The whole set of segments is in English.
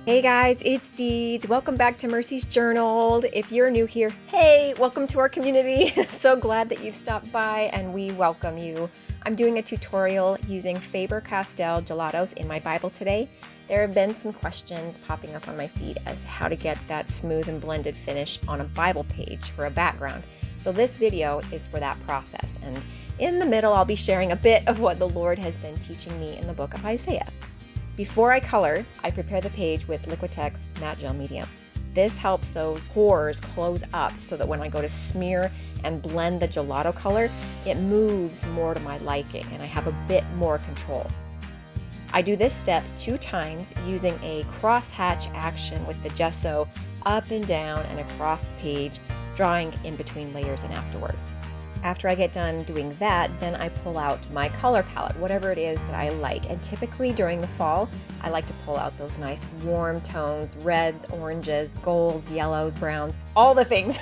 Hey guys, it's Deeds. Welcome back to Mercy's Journaled. If you're new here, hey, welcome to our community. So glad that you've stopped by and we welcome you. I'm doing a tutorial using Faber-Castell gelatos in my Bible today. There have been some questions popping up on my feed as to how to get that smooth and blended finish on a Bible page for a background. So this video is for that process. And in the middle, I'll be sharing a bit of what the Lord has been teaching me in the book of Isaiah. Before I color, I prepare the page with Liquitex Matte Gel Medium. This helps those pores close up so that when I go to smear and blend the gelato color, it moves more to my liking and I have a bit more control. I do this step 2 times using a crosshatch action with the gesso up and down and across the page, drawing in between layers and afterward. After I get done doing that, then I pull out my color palette, whatever it is that I like. And typically during the fall, I like to pull out those nice warm tones, reds, oranges, golds, yellows, browns, all the things.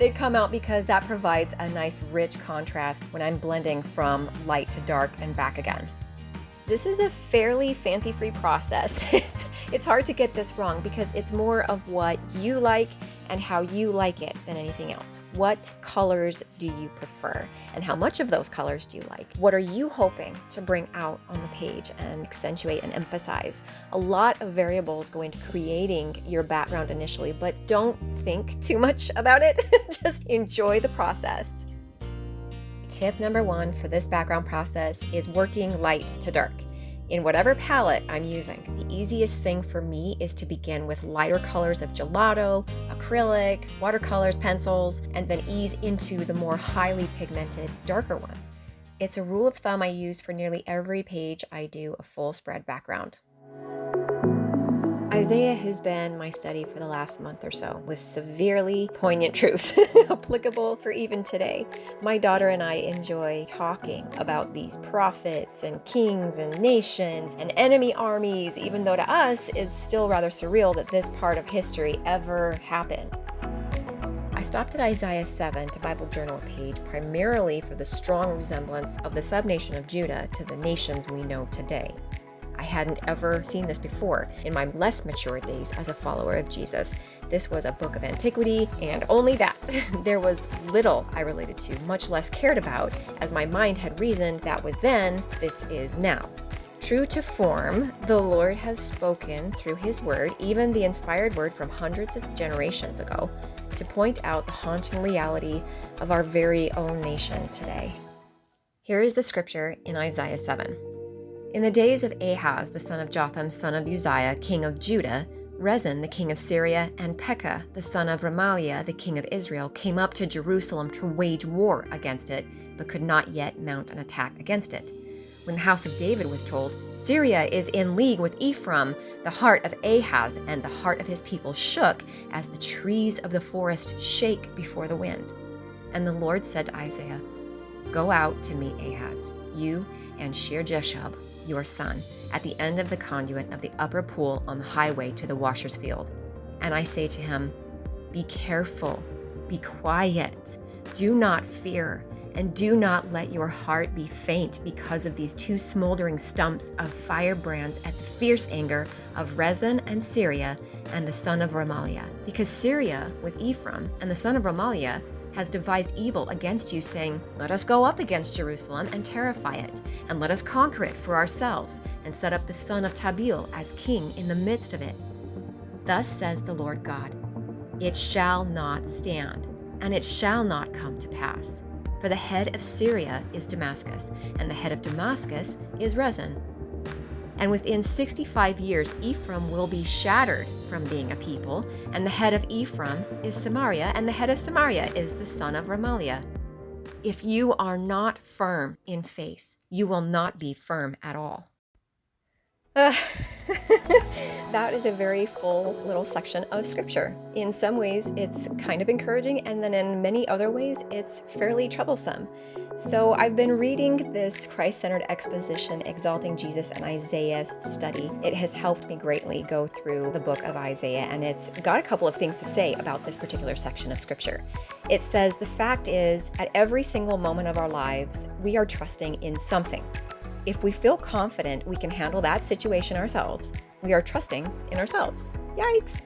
They come out because that provides a nice rich contrast when I'm blending from light to dark and back again. This is a fairly fancy-free process. It's hard to get this wrong because it's more of what you like and how you like it than anything else. What colors do you prefer? And how much of those colors do you like? What are you hoping to bring out on the page and accentuate and emphasize? A lot of variables go into creating your background initially, but don't think too much about it. Just enjoy the process. Tip number 1 for this background process is working light to dark. In whatever palette I'm using, the easiest thing for me is to begin with lighter colors of gelato, acrylic, watercolors, pencils, and then ease into the more highly pigmented, darker ones. It's a rule of thumb I use for nearly every page I do a full spread background. Isaiah has been my study for the last month or so, with severely poignant truths applicable for even today. My daughter and I enjoy talking about these prophets and kings and nations and enemy armies, even though to us it's still rather surreal that this part of history ever happened. I stopped at Isaiah 7 to Bible journal a page primarily for the strong resemblance of the subnation of Judah to the nations we know today. I hadn't ever seen this before in my less mature days as a follower of Jesus. This was a book of antiquity, and only that. There was little I related to, much less cared about, as my mind had reasoned that was then, this is now. True to form, the Lord has spoken through His word, even the inspired word from hundreds of generations ago, to point out the haunting reality of our very own nation today. Here is the scripture in Isaiah 7. In the days of Ahaz, the son of Jotham, son of Uzziah, king of Judah, Rezin, the king of Syria, and Pekah, the son of Remaliah, the king of Israel, came up to Jerusalem to wage war against it, but could not yet mount an attack against it. When the house of David was told, Syria is in league with Ephraim, the heart of Ahaz and the heart of his people shook as the trees of the forest shake before the wind. And the Lord said to Isaiah, Go out to meet Ahaz, you and Shear-Jashub, your son, at the end of the conduit of the upper pool on the highway to the washer's field. And I say to him, Be careful, be quiet, do not fear, and do not let your heart be faint because of these 2 smoldering stumps of firebrands at the fierce anger of Rezin and Syria and the son of Remaliah. Because Syria with Ephraim and the son of Remaliah has devised evil against you, saying, Let us go up against Jerusalem and terrify it, and let us conquer it for ourselves, and set up the son of Tabeel as king in the midst of it. Thus says the Lord God, It shall not stand, and it shall not come to pass. For the head of Syria is Damascus, and the head of Damascus is Rezin. And within 65 years, Ephraim will be shattered from being a people, and the head of Ephraim is Samaria, and the head of Samaria is the son of Remaliah. If you are not firm in faith, you will not be firm at all. That is a very full little section of scripture. In some ways, it's kind of encouraging, and then in many other ways, it's fairly troublesome. So I've been reading this Christ-Centered Exposition, Exalting Jesus and Isaiah study. It has helped me greatly go through the book of Isaiah, and it's got a couple of things to say about this particular section of scripture. It says, the fact is, at every single moment of our lives, we are trusting in something. If we feel confident we can handle that situation ourselves, we are trusting in ourselves. Yikes!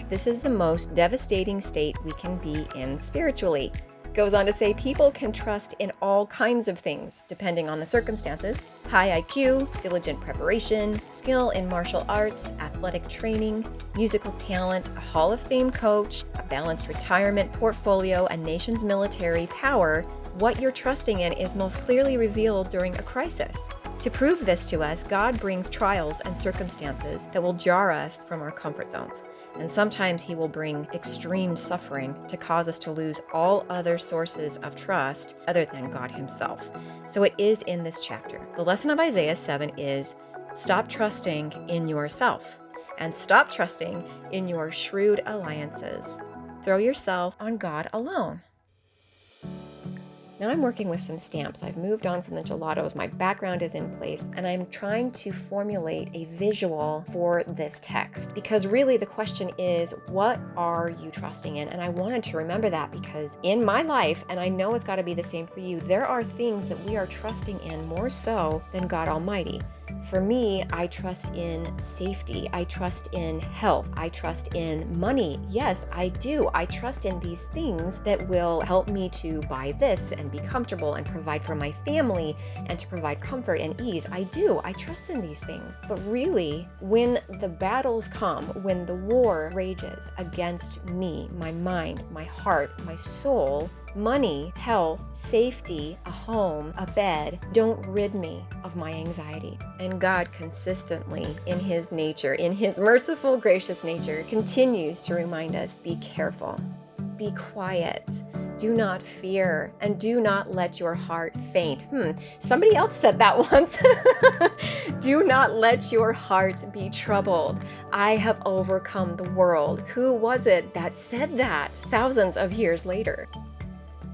This is the most devastating state we can be in spiritually. Goes on to say people can trust in all kinds of things, depending on the circumstances. High IQ, diligent preparation, skill in martial arts, athletic training, musical talent, a Hall of Fame coach, a balanced retirement portfolio, a nation's military power. What you're trusting in is most clearly revealed during a crisis. To prove this to us, God brings trials and circumstances that will jar us from our comfort zones. And sometimes He will bring extreme suffering to cause us to lose all other sources of trust other than God Himself. So it is in this chapter. The lesson of Isaiah 7 is stop trusting in yourself and stop trusting in your shrewd alliances. Throw yourself on God alone. Now I'm working with some stamps. I've moved on from the gelatos. My background is in place, and I'm trying to formulate a visual for this text. Because really the question is, what are you trusting in? And I wanted to remember that because in my life, and I know it's got to be the same for you, there are things that we are trusting in more so than God Almighty. For me, I trust in safety. I trust in health. I trust in money. Yes, I do. I trust in these things that will help me to buy this and be comfortable and provide for my family and to provide comfort and ease. I do. I trust in these things. But really, when the battles come, when the war rages against me, my mind, my heart, my soul, money, health, safety, a home, a bed, don't rid me of my anxiety. And God consistently, in His nature, in His merciful, gracious nature, continues to remind us, be careful, be quiet, do not fear, and do not let your heart faint. Somebody else said that once. Do not let your heart be troubled. I have overcome the world. Who was it that said that thousands of years later?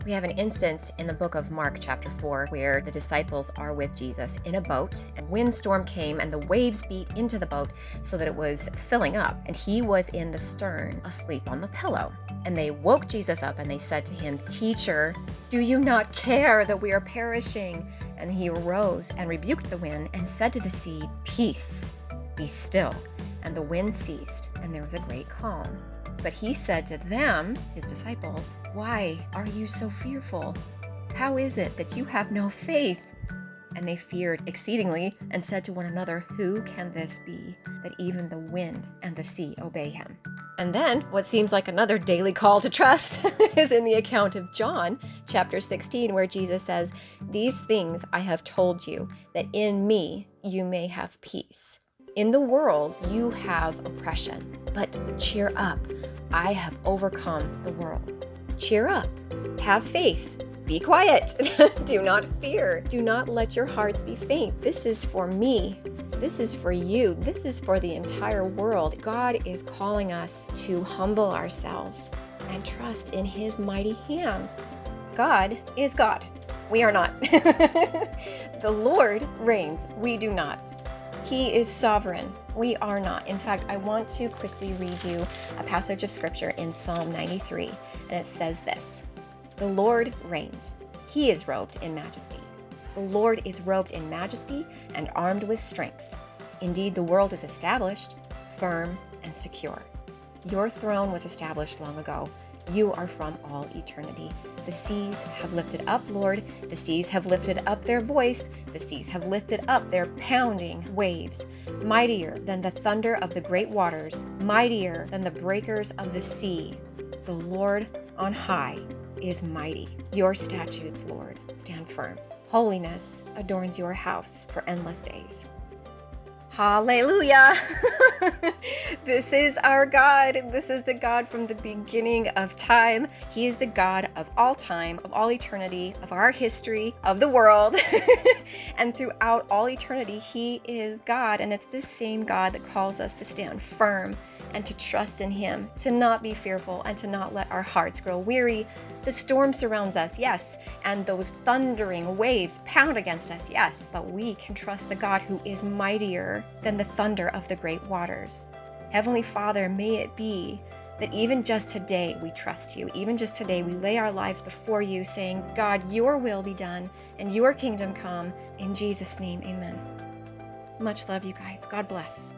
We have an instance in the book of Mark chapter 4 where the disciples are with Jesus in a boat. A windstorm came and the waves beat into the boat so that it was filling up. And He was in the stern, asleep on the pillow. And they woke Jesus up and they said to Him, "Teacher, do you not care that we are perishing?" And He arose and rebuked the wind and said to the sea, "Peace, be still." And the wind ceased and there was a great calm. But He said to them, His disciples, "Why are you so fearful? How is it that you have no faith?" And they feared exceedingly and said to one another, "Who can this be, that even the wind and the sea obey Him?" And then what seems like another daily call to trust is in the account of John chapter 16, where Jesus says, "These things I have told you, that in me you may have peace. In the world you have oppression, but cheer up. I have overcome the world." Cheer up. Have faith. Be quiet. Do not fear. Do not let your hearts be faint. This is for me. This is for you. This is for the entire world. God is calling us to humble ourselves and trust in His mighty hand. God is God. We are not. The Lord reigns. We do not. He is sovereign. We are not. In fact, I want to quickly read you a passage of scripture in Psalm 93, and it says this: "The Lord reigns. He is robed in majesty. The Lord is robed in majesty and armed with strength. Indeed, the world is established, firm and secure. Your throne was established long ago. You are from all eternity. The seas have lifted up, Lord. The seas have lifted up their voice. The seas have lifted up their pounding waves. Mightier than the thunder of the great waters, mightier than the breakers of the sea. The Lord on high is mighty. Your statutes, Lord, stand firm. Holiness adorns your house for endless days." Hallelujah! This is our God. This is the God from the beginning of time. He is the God of all time, of all eternity, of our history, of the world. And throughout all eternity, He is God. And it's this same God that calls us to stand firm and to trust in Him, to not be fearful and to not let our hearts grow weary. The storm surrounds us, yes, and those thundering waves pound against us, yes, but we can trust the God who is mightier than the thunder of the great waters. Heavenly Father, may it be that even just today we trust you. Even just today we lay our lives before you, saying, God, your will be done and your kingdom come. In Jesus' name, amen. Much love, you guys. God bless.